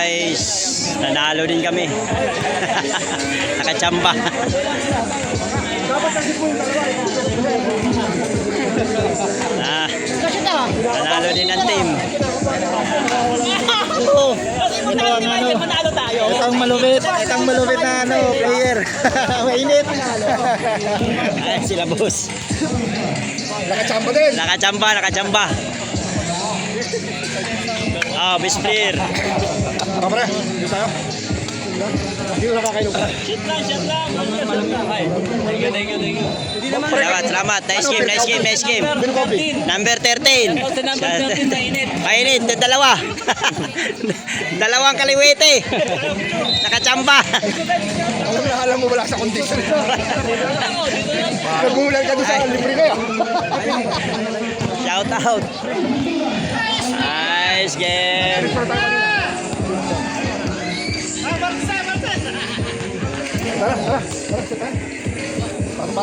guys, nanalo din kami. Nakachamba. Nanalo din ang team. Itang malupit na player. Mainit. Ay, sila boss. Nakachamba din. Nakachamba. Ah, best player. Ako pre, dito tayo. Hindi ko nakakainom. Shit lang. Thank you. Salamat. Nice game. Number 13. Mainit, dalawa. Dalawang kaliwete. Nakachamba. Alam mo wala sa condition. Nagulan ka doon sa libre ko. Shout out. Nice game. Tara.